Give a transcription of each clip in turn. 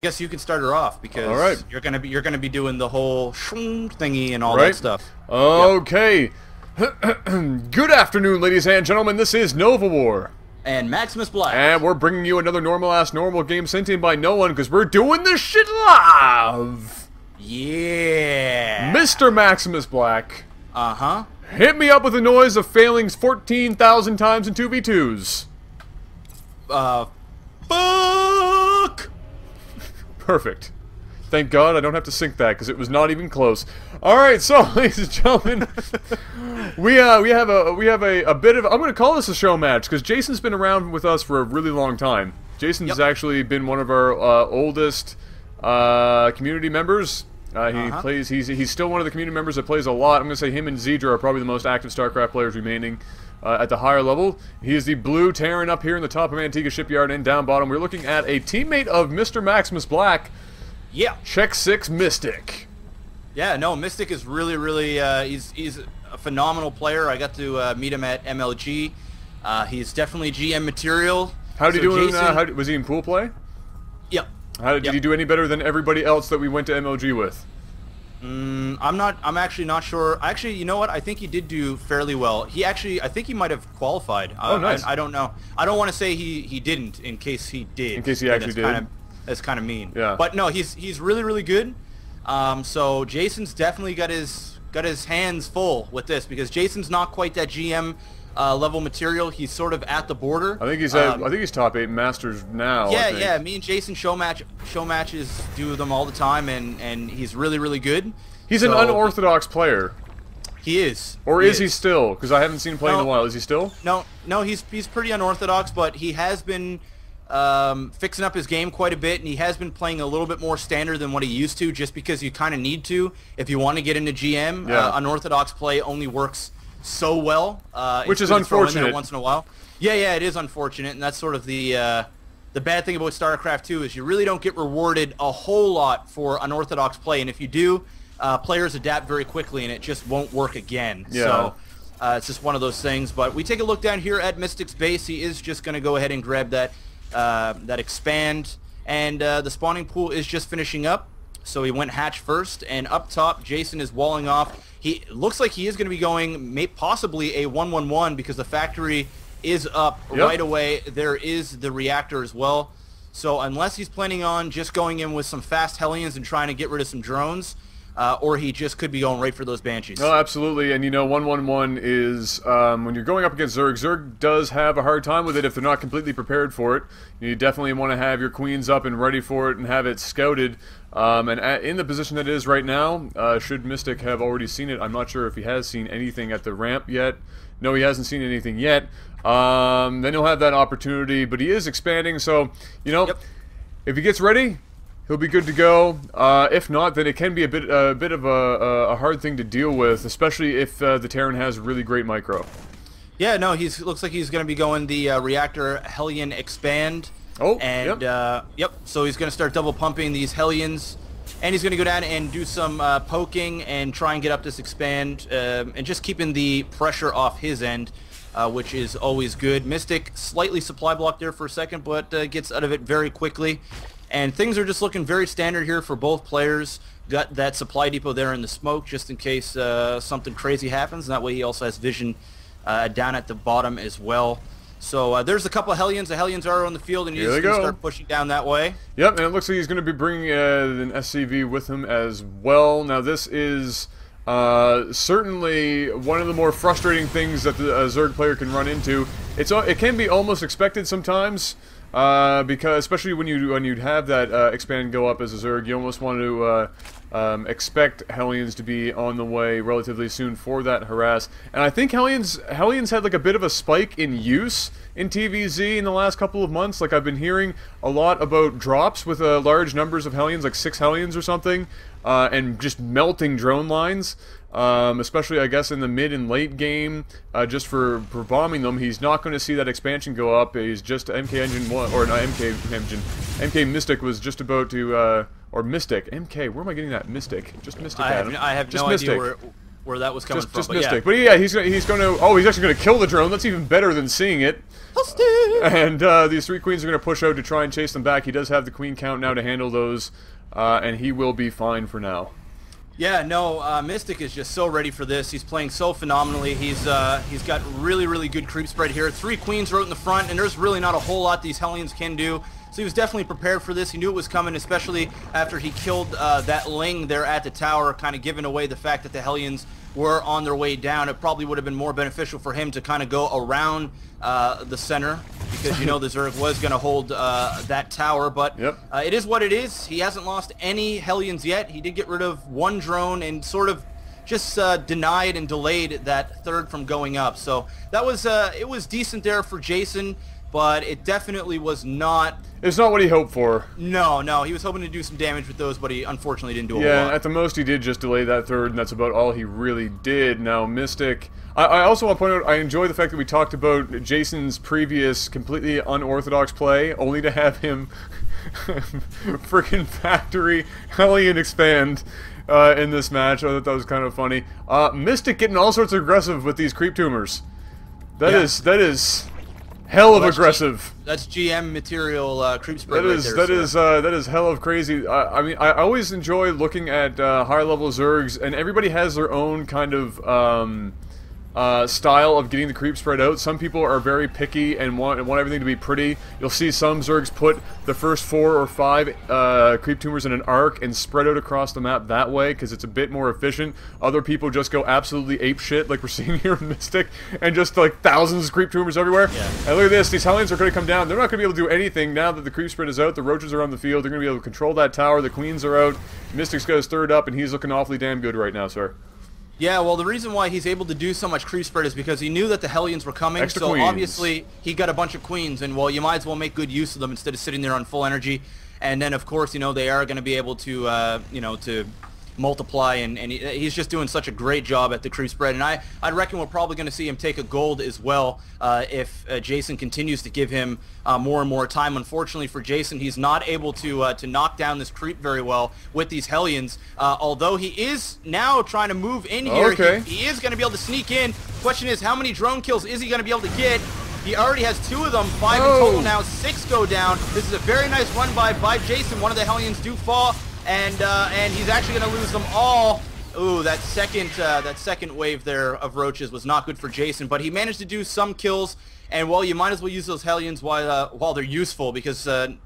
guess you can start her off because all right. you're gonna be doing the whole shroom thingy and all that stuff. Okay. Yep. Good afternoon, ladies and gentlemen. This is Novawar. And MaximusBlack. And we're bringing you another normal game sent in by no one because we're doing this shit live. Yeah. Mr. MaximusBlack. Uh-huh. Hit me up with a noise of failings 14,000 times in 2v2s. Fuck! Perfect. Thank God I don't have to sync that because it was not even close. All right, so ladies and gentlemen, we have a bit of, I'm going to call this a show match because Jason's been around with us for a really long time. Jason's actually been one of our oldest community members. He's still one of the community members that plays a lot. I'm going to say him and Zedra are probably the most active Starcraft players remaining at the higher level. He is the blue Terran up here in the top of Antigua Shipyard, and down bottom we're looking at a teammate of Mr. MaximusBlack. Yeah. xSixMystik. Yeah, no, Mystic is really, he's a phenomenal player. I got to meet him at MLG. He's definitely GM material. How did he do? Was he in pool play? Yep. Did he do any better than everybody else that we went to MLG with? I'm actually not sure. Actually, you know what? I think he did do fairly well. I think he might have qualified. Oh, nice. I don't know. I don't want to say he didn't in case he did. In case he actually did. That's kind of mean. Yeah. But no, he's really good. So Jason's definitely got his hands full with this because Jason's not quite that GM level material. He's sort of at the border. I think he's top 8 Masters now. Yeah. Me and Jason show matches, do them all the time, and he's really good. He's an unorthodox player. He is. Or is he still? Because I haven't seen him play in a while. Is he still? No. He's pretty unorthodox, but he has been fixing up his game quite a bit, and he has been playing a little bit more standard than what he used to, just because you kind of need to if you want to get into GM. Unorthodox play only works so well, which is unfortunate. Once in a while. Yeah, it is unfortunate, and that's sort of the bad thing about StarCraft 2 is you really don't get rewarded a whole lot for unorthodox play, and if you do, players adapt very quickly, and it just won't work again. Yeah. So it's just one of those things. But we take a look down here at Mystic's base. He is just going to go ahead and grab that expand, and the spawning pool is just finishing up. So he went hatch first, and up top, Jason is walling off. He looks like he is going to be going possibly a 1-1-1 because the factory is up right away. There is the reactor as well. So unless he's planning on just going in with some fast Hellions and trying to get rid of some drones, or he just could be going right for those Banshees. Oh, absolutely. And you know, 1-1-1 is when you're going up against Zerg. Zerg does have a hard time with it if they're not completely prepared for it. You definitely want to have your queens up and ready for it and have it scouted. And in the position that it is right now, should Mystic have already seen it? I'm not sure if he has seen anything at the ramp yet. No, he hasn't seen anything yet. Then he'll have that opportunity, but he is expanding, so, you know, if he gets ready, he'll be good to go. If not, then it can be a bit of a hard thing to deal with, especially if the Terran has really great micro. Yeah, no, looks like he's going to be going the Reactor Hellion Expand. Oh, and so he's going to start double pumping these Hellions, and he's going to go down and do some poking and try and get up this expand, and just keeping the pressure off his end, which is always good. Mystic slightly supply blocked there for a second, but gets out of it very quickly. And things are just looking very standard here for both players. Got that supply depot there in the smoke just in case something crazy happens. And that way he also has vision down at the bottom as well. So there's a couple of Hellions. The Hellions are on the field, and he's going to start pushing down that way. Yep, and it looks like he's going to be bringing an SCV with him as well. Now this is certainly one of the more frustrating things that the Zerg player can run into. It can be almost expected sometimes. Because especially when you have that expand go up as a Zerg, you almost want to expect Hellions to be on the way relatively soon for that harass. And I think Hellions had like a bit of a spike in use in TVZ in the last couple of months. Like I've been hearing a lot about drops with large numbers of Hellions, like 6 Hellions or something, and just melting drone lines. Especially I guess in the mid and late game, just for bombing them. He's not going to see that expansion go up. He's just MK Engine 1, or not MK Engine, MK Mystic was just about to, or Mystic, MK, where am I getting that? Mystic, just Mystic. I have no idea where that was coming from. Just but Mystik. Yeah. But yeah, he's going to... Oh, he's actually going to kill the drone. That's even better than seeing it. And these 3 queens are going to push out to try and chase them back. He does have the queen count now to handle those, and he will be fine for now. Yeah, no, Mystik is just so ready for this. He's playing so phenomenally. He's got really good creep spread here. 3 queens right in the front, and there's really not a whole lot these Hellions can do. So he was definitely prepared for this. He knew it was coming, especially after he killed that Ling there at the tower, kind of giving away the fact that the Hellions were on their way down. It probably would have been more beneficial for him to kind of go around the center, because you know the Zerg was going to hold that tower, but it is what it is. He hasn't lost any Hellions yet. He did get rid of 1 drone and sort of just denied and delayed that 3rd from going up. So that was it was decent there for Jason, but it definitely was not... It's not what he hoped for. No, he was hoping to do some damage with those, but he unfortunately didn't do a whole lot. Yeah, at the most he did just delay that 3rd, and that's about all he really did. Now, Mystik... I also want to point out, I enjoy the fact that we talked about Jason's previous completely unorthodox play, only to have him freaking factory Hellion expand in this match. I thought that was kind of funny. Mystik getting all sorts of aggressive with these creep tumors. That is hell of aggressive. That's GM material creep spread that is hell of crazy. I mean, I always enjoy looking at higher level Zergs, and everybody has their own kind of style of getting the creep spread out. Some people are very picky and want everything to be pretty. You'll see some Zergs put the first 4 or 5 creep tumors in an arc and spread out across the map that way, because it's a bit more efficient. Other people just go absolutely ape shit, like we're seeing here in Mystik, and just like thousands of creep tumors everywhere. Yeah. And look at this, these Hellions are going to come down. They're not going to be able to do anything now that the creep spread is out. The roaches are on the field. They're going to be able to control that tower. The queens are out. Mystik's got his 3rd up, and he's looking awfully damn good right now, sir. Yeah, well, the reason why he's able to do so much creep spread is because he knew that the Hellions were coming, Extra so queens. obviously he got a bunch of queens, and well, you might as well make good use of them instead of sitting there on full energy. And then, of course, you know, they are going to be able to, you know, to multiply, and he's just doing such a great job at the creep spread. And I'd reckon we're probably going to see him take a gold as well if Jason continues to give him more and more time. Unfortunately for Jason, he's not able to knock down this creep very well with these Hellions, although he is now trying to move in here. Okay. He is going to be able to sneak in. Question is, how many drone kills is he going to be able to get? He already has 2 of them, 5 in total now, 6 go down. This is a very nice run by Jason. One of the Hellions do fall, and he's actually going to lose them all. Ooh, that second wave there of roaches was not good for Jason, but he managed to do some kills. And well, you might as well use those Hellions while they're useful, because they're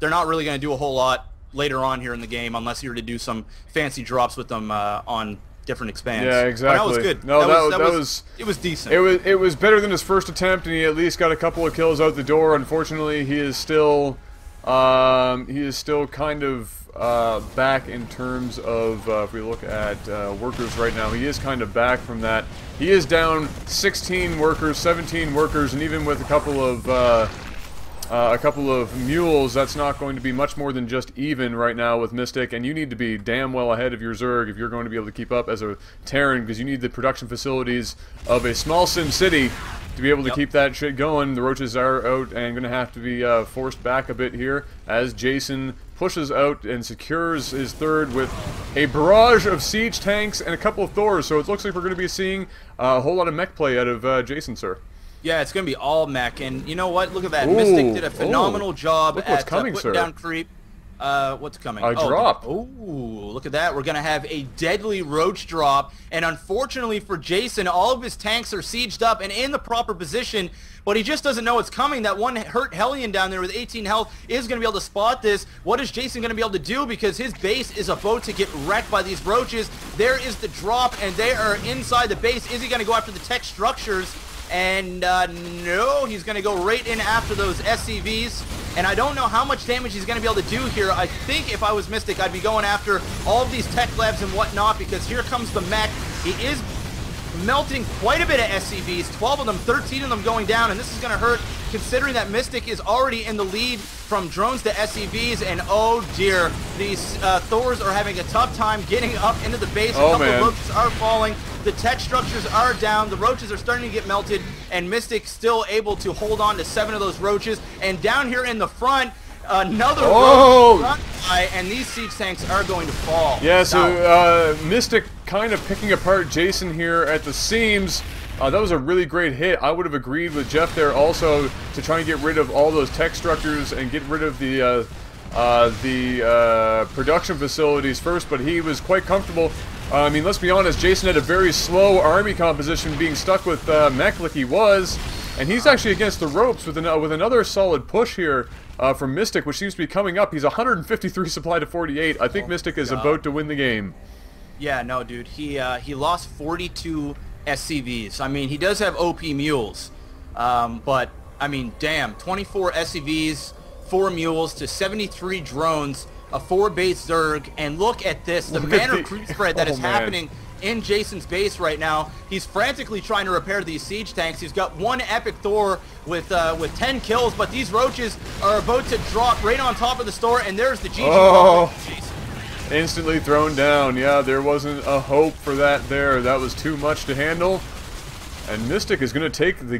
not really going to do a whole lot later on here in the game unless you were to do some fancy drops with them on different expands. Yeah, exactly. But that was good. No, it was decent. It was better than his first attempt, and he at least got a couple of kills out the door. Unfortunately, he is still kind of back in terms of if we look at workers right now, he is kind of back from that. He is down 16 workers, 17 workers, and even with a couple of mules, that's not going to be much more than just even right now with Mystik, and you need to be damn well ahead of your Zerg if you're going to be able to keep up as a Terran, because you need the production facilities of a small sim city to be able to keep that shit going. The roaches are out and going to have to be forced back a bit here as Jason pushes out and secures his 3rd with a barrage of siege tanks and a couple of Thors. So it looks like we're going to be seeing a whole lot of mech play out of Jason, sir. Yeah, it's going to be all mech, and you know what? Look at that. Ooh, Mystik did a phenomenal job at coming, putting down creep. What's coming? A drop. Oh, look at that. We're going to have a deadly roach drop, and unfortunately for Jason, all of his tanks are sieged up and in the proper position, but he just doesn't know it's coming. That one hurt Hellion down there with 18 health is going to be able to spot this. What is Jason going to be able to do? Because his base is about to get wrecked by these roaches. There is the drop, and they are inside the base. Is he going to go after the tech structures? And no, he's going to go right in after those SCVs. And I don't know how much damage he's going to be able to do here. I think if I was Mystik, I'd be going after all of these tech labs and whatnot, because here comes the mech. He is melting quite a bit of SCVs, 12 of them, 13 of them going down, and this is going to hurt considering that Mystik is already in the lead from drones to SCVs, and oh dear, these Thors are having a tough time getting up into the base. A couple of roaches are falling, the tech structures are down, the roaches are starting to get melted, and Mystik still able to hold on to 7 of those roaches. And down here in the front, Another Oh! roach by, and these siege tanks are going to fall. Yeah, so Mystik kind of picking apart Jason here at the seams. That was a really great hit. I would have agreed with Jeff there also to try and get rid of all those tech structures and get rid of the production facilities first, but he was quite comfortable. I mean, let's be honest, Jason had a very slow army composition, being stuck with mech like he was, and he's actually against the ropes with another solid push here from Mystik, which seems to be coming up. He's 153 supply to 48. I think Mystik is about to win the game. Yeah, no, dude. He lost 42 SCVs. I mean, he does have OP mules, but I mean, damn, 24 SCVs, 4 mules to 73 drones, a 4 base Zerg, and look at this, the manner crew spread that is happening in Jason's base right now. He's frantically trying to repair these siege tanks. He's got one epic Thor with 10 kills, but these roaches are about to drop right on top of the store, and there's the GG. Oh, instantly thrown down. Yeah, there wasn't a hope for that there. That was too much to handle, and Mystik is going to take the